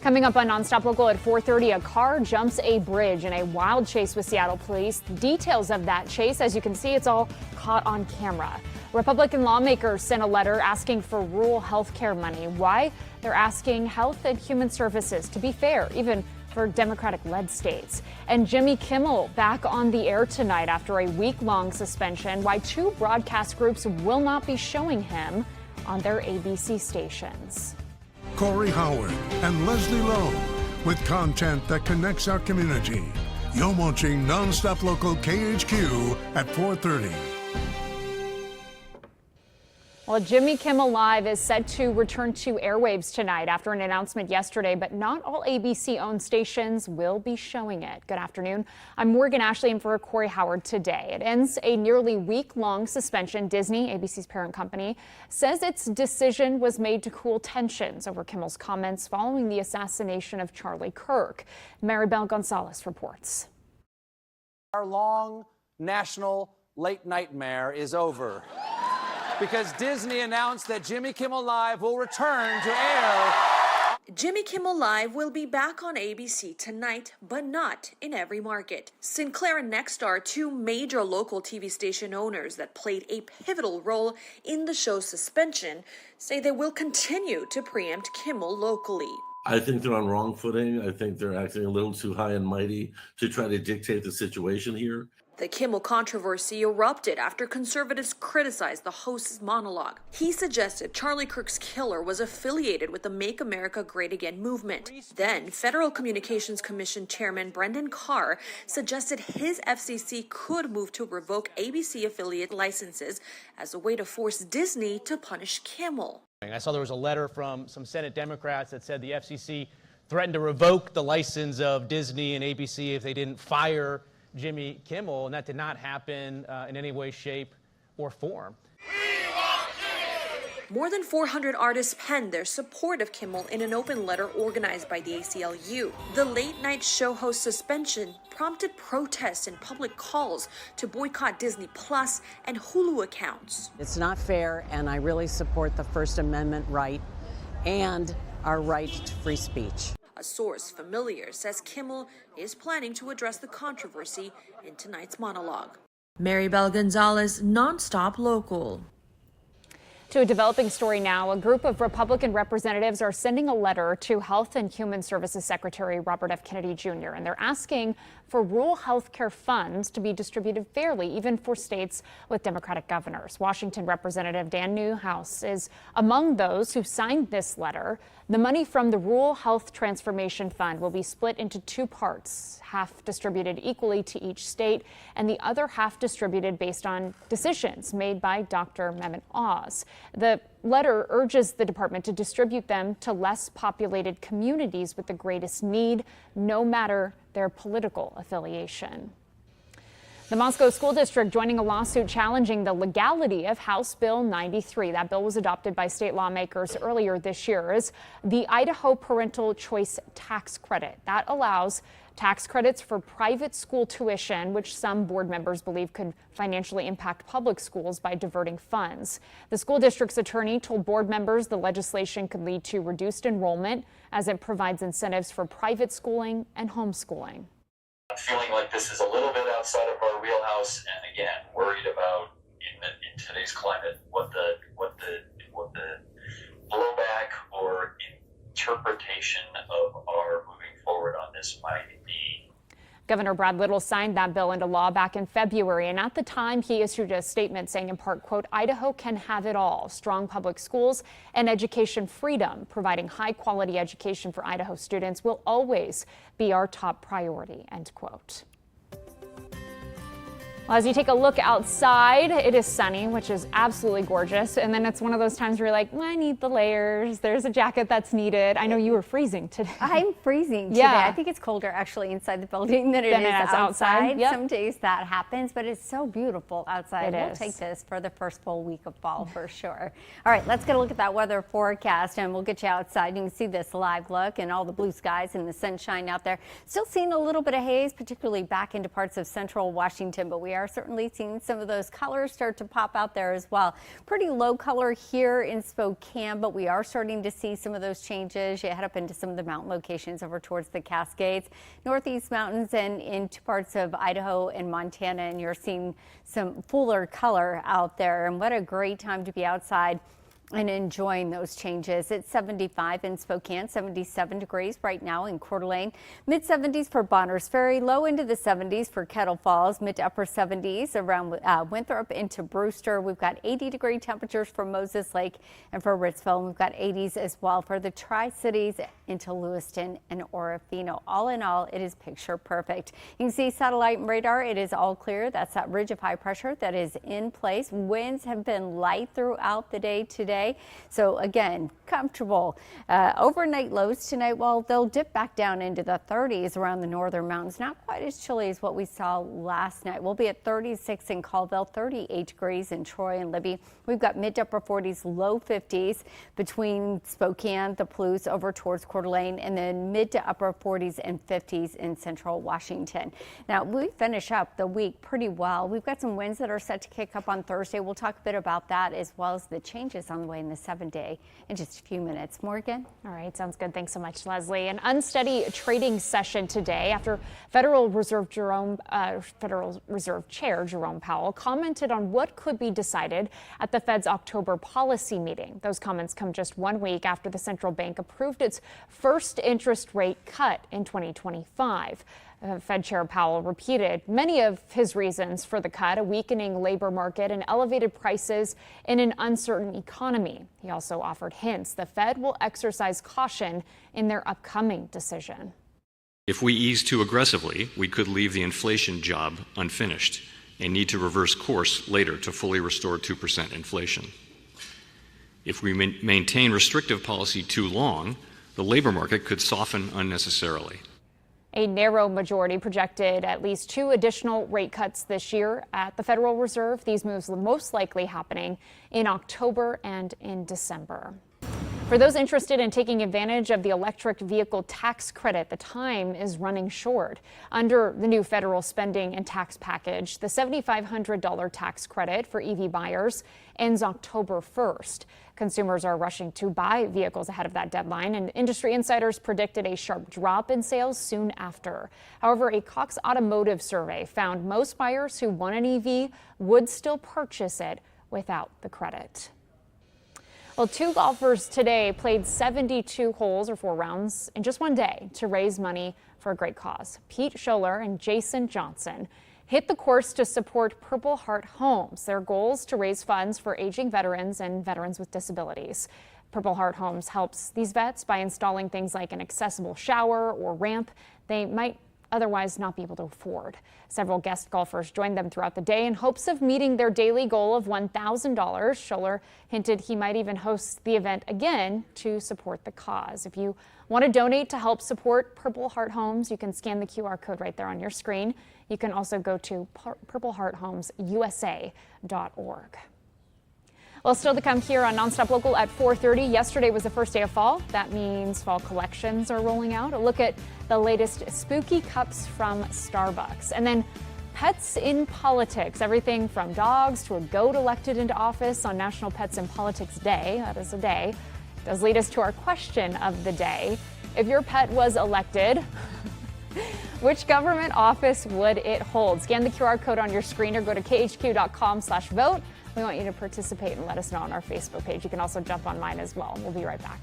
Coming up on NonStop Local at 4:30, a car jumps a bridge in a wild chase with Seattle police. Details of that chase, as you can see, it's all caught on camera. Republican lawmakers sent a letter asking for rural health care money. Why? They're asking Health and Human Services to be fair, even for Democratic-led states. And Jimmy Kimmel back on the air tonight after a week-long suspension. Why two broadcast groups will not be showing him on their ABC stations. Corey Howard and Leslie Lowe with content that connects our community. You're watching NonStop Local KHQ at 4:30. Well, Jimmy Kimmel Live is set to return to airwaves tonight after an announcement yesterday, but not all ABC-owned stations will be showing it. Good afternoon. I'm Morgan Ashley in for Corey Howard today. It ends a nearly week-long suspension. Disney, ABC's parent company, says its decision was made to cool tensions over Kimmel's comments following the assassination of Charlie Kirk. Maribel Gonzalez reports. Our long national late nightmare is over, because Disney announced that Jimmy Kimmel Live will return to air. Jimmy Kimmel Live will be back on ABC tonight, but not in every market. Sinclair and Nexstar, two major local TV station owners that played a pivotal role in the show's suspension, say they will continue to preempt Kimmel locally. I think they're on wrong footing. I think they're acting a little too high and mighty to try to dictate the situation here. The Kimmel controversy erupted after conservatives criticized the host's monologue. He suggested Charlie Kirk's killer was affiliated with the Make America Great Again movement. Then, Federal Communications Commission Chairman Brendan Carr suggested his FCC could move to revoke ABC affiliate licenses as a way to force Disney to punish Kimmel. I saw there was a letter from some Senate Democrats that said the FCC threatened to revoke the license of Disney and ABC if they didn't fire Jimmy Kimmel, and that did not happen in any way, shape, or form. More than 400 artists penned their support of Kimmel in an open letter organized by the ACLU. The late-night show host suspension prompted protests and public calls to boycott Disney Plus and Hulu accounts. It's not fair, and I really support the First Amendment right and our right to free speech. A source familiar says Kimmel is planning to address the controversy in tonight's monologue. Maribel Gonzalez, NonStop Local. To a developing story now, a group of Republican representatives are sending a letter to Health and Human Services Secretary Robert F. Kennedy Jr., and they're asking for rural health care funds to be distributed fairly, even for states with Democratic governors. Washington Representative Dan Newhouse is among those who signed this letter. The money from the Rural Health Transformation Fund will be split into two parts, half distributed equally to each state and the other half distributed based on decisions made by Dr. Mehmet Oz. The letter urges the department to distribute them to less populated communities with the greatest need, no matter their political affiliation. The Moscow School District joining a lawsuit challenging the legality of House Bill 93. That bill was adopted by state lawmakers earlier this year as the Idaho Parental Choice Tax Credit. That allows tax credits for private school tuition, which some board members believe could financially impact public schools by diverting funds. The school district's attorney told board members the legislation could lead to reduced enrollment as it provides incentives for private schooling and homeschooling. I'm feeling like this is a little bit outside of our wheelhouse, and again, worried about in today's climate what the blowback or interpretation of our moving forward on this might be. Governor Brad Little signed that bill into law back in February, and at the time he issued a statement saying in part, quote, "Idaho can have it all, strong public schools and education freedom. Providing high quality education for Idaho students will always be our top priority," end quote. Well, as you take a look outside, it is sunny, which is absolutely gorgeous. And then it's one of those times where you're like, well, I need the layers. There's a jacket that's needed. I know you were freezing today. I'm freezing today. Yeah. I think it's colder actually inside the building than it is outside. Yep. Some days that happens, but it's so beautiful outside. We'll is. take this for the first full week of fall for sure. All right, let's get a look at that weather forecast and we'll get you outside. You can see this live look and all the blue skies and the sunshine out there. Still seeing a little bit of haze, particularly back into parts of central Washington, but we are are certainly seeing some of those colors start to pop out there as well. Pretty low color here in Spokane, but we are starting to see some of those changes. You head up into some of the mountain locations over towards the Cascades, Northeast Mountains, and into parts of Idaho and Montana, and you're seeing some fuller color out there. And what a great time to be outside and enjoying those changes. It's 75 in Spokane, 77 degrees right now in Coeur d'Alene, mid 70s for Bonners Ferry, low into the 70s for Kettle Falls, mid to upper 70s around Winthrop into Brewster. We've got 80-degree temperatures for Moses Lake and for Ritzville. We've got 80s as well for the Tri-Cities into Lewiston and Orofino. All in all, it is picture perfect. You can see satellite and radar. It is all clear. That's that ridge of high pressure that is in place. Winds have been light throughout the day today. So again, comfortable. Overnight lows tonight, well, they'll dip back down into the 30s around the northern mountains. Not quite as chilly as what we saw last night. We'll be at 36 in Colville, 38 degrees in Troy and Libby. We've got mid to upper 40s, low 50s between Spokane, the Palouse over towards Coeur d'Alene, and then mid to upper 40s and 50s in central Washington. Now, we finish up the week pretty well. We've got some winds that are set to kick up on Thursday. We'll talk a bit about that as well as the changes on the way in the 7-day in just a few minutes. Morgan? All right, sounds good. Thanks so much, Leslie. An unsteady trading session today after Federal Reserve Chair Jerome Powell commented on what could be decided at the Fed's October policy meeting. Those comments come just 1 week after the central bank approved its first interest rate cut in 2025. Fed Chair Powell repeated many of his reasons for the cut: a weakening labor market and elevated prices in an uncertain economy. He also offered hints the Fed will exercise caution in their upcoming decision. If we ease too aggressively, we could leave the inflation job unfinished and need to reverse course later to fully restore 2% inflation. If we maintain restrictive policy too long, the labor market could soften unnecessarily. A narrow majority projected at least 2 additional rate cuts this year at the Federal Reserve. These moves will most likely happening in October and in December. For those interested in taking advantage of the electric vehicle tax credit, the time is running short. Under the new federal spending and tax package, the $7,500 tax credit for EV buyers ends October 1st. Consumers are rushing to buy vehicles ahead of that deadline, and industry insiders predicted a sharp drop in sales soon after. However, a Cox Automotive survey found most buyers who want an EV would still purchase it without the credit. Well, 2 golfers today played 72 holes or 4 rounds in just 1 day to raise money for a great cause. Pete Scholler and Jason Johnson hit the course to support Purple Heart Homes. Their goal is to raise funds for aging veterans and veterans with disabilities. Purple Heart Homes helps these vets by installing things like an accessible shower or ramp they might otherwise not be able to afford. Several guest golfers joined them throughout the day in hopes of meeting their daily goal of $1,000. Scholler hinted he might even host the event again to support the cause. If you want to donate to help support Purple Heart Homes, you can scan the QR code right there on your screen. You can also go to purplehearthomesusa.org. Well, still to come here on NonStop Local at 4:30. Yesterday was the first day of fall. That means fall collections are rolling out. A look at the latest spooky cups from Starbucks. And then pets in politics. Everything from dogs to a goat elected into office on National Pets in Politics Day. That is a day. It does lead us to our question of the day. If your pet was elected, which government office would it hold? Scan the QR code on your screen or go to khq.com/vote. We want you to participate and let us know on our Facebook page. You can also jump on mine as well. We'll be right back.